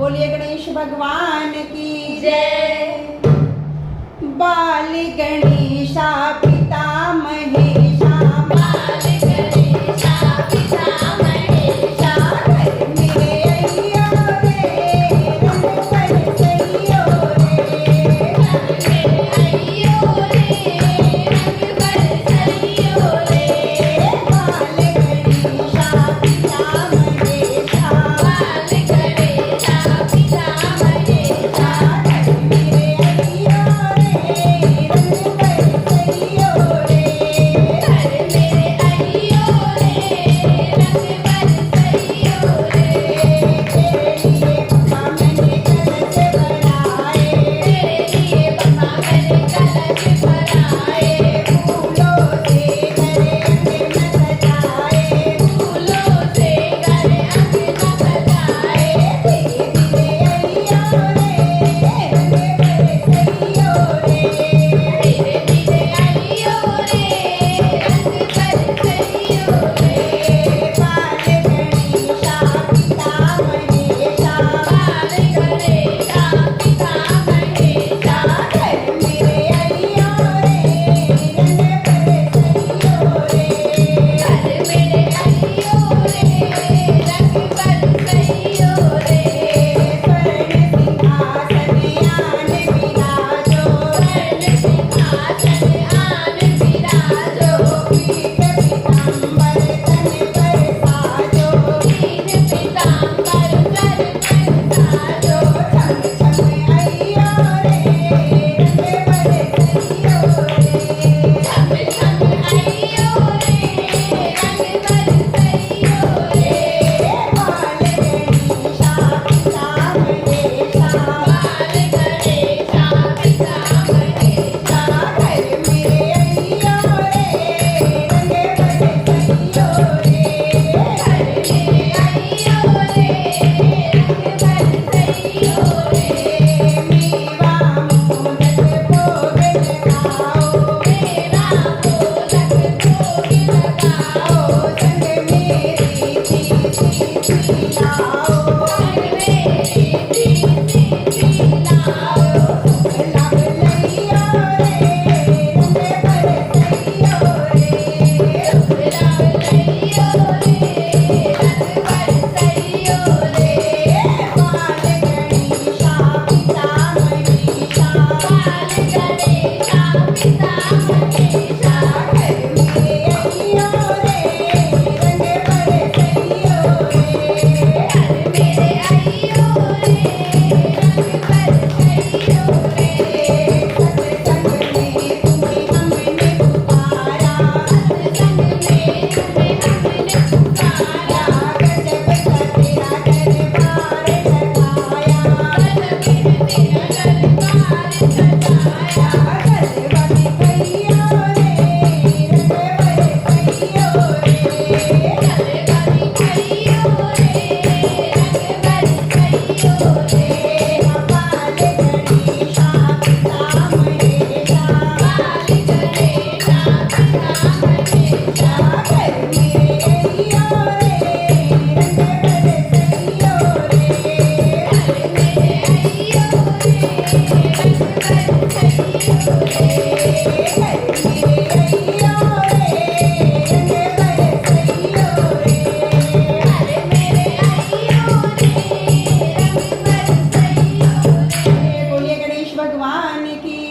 बोलिए गणेश भगवान की जय। बाल गणेशा पिता महेशा, बाल गणेशा पिता महेशा, घर मेरे अइयो रे, रंग बरसइयो रे। घर मेरे अइयो रे, रंग बरसइयो रे। बाल गणेशा पिता महेशा, बाल गणेशा पिता महेशा, घर मेरे अइयो रे, रंग बरसइयो रे। घर मेरे अइयो रे, रंग बरसइयो रे। तेरे लिए बप्पा मैंने कलश बनाए, तेरे लिए बप्पा मैंने कलश बनाए, फूलों से करे अंगना सजाए। फूलों से करे अंगना सजाए। धीरे धीरे अइयो रे, रंग बरसइयो रे। धीरे धीरे अइयो रे, रंग बरसइयो रे। बाल गणेशा पिता महेशा, बाल गणेशा पिता महेशा, घर मेरे अइयो रे, रंग बरसइयो रे। घर मेरे अइयो रे, रंग बरसइयो रे। स्वर्ण सिंहासन आन विराजो, स्वर्ण सिंहासन आन विराजो, पीठ पीतांबर तन पर साजो। पीठ पीतांबर तन पर साजो। छम छम अइयो रे, रंग बरसइयो रे। छम छम अइयो रे, रंग बरसइयो रे। बाल गणेशा पिता महेशा, बाल गणेशा पिता महेशा, घर मेरे अइयो रे, रंग बरसइयो रे। घर मेरे अइयो रे, रंग बरसइयो रे। मेवा मोदक भोग लगाओ, मेरा मोदक भोग लगाओ, संग मेरी प्रीति लाओ। संग मेरी प्रीति लाओ। लब लइयो रे, रंग बरसइयो रे। लब लइयो रे, रंग बरसइयो रे। बाल गणेशा पिता महेशा, बाल गणेशा पिता महेशा, घर मेरे अइयो रे, रंग बरसइयो रे। घर मेरे अइयो रे, रंग बरसइयो रे। सत्संग में तुम्हें हमने पुकारा, सत्संग में तुम्हें हमने पुकारा, गजब सा तेरा दरबार सजाया। गजब तेरा दरबार सजाया। गजब कइयो रे, रंग बरसइयो रे। गजब अइयो रे, रंग बरसइयो रे। बाल गणेशा पिता महेशा, बाल गणेशा पिता महेशा, घर मेरे अइयो रे, रंग बरसइयो रे। घर मेरे अइयो रे, रंग बरसइयो रे। घर मेरे अइयो रे, रंग बरसइयो रे। घर मेरे अइयो रे, रंग बरसइयो रे। बोलिए गणेश भगवान की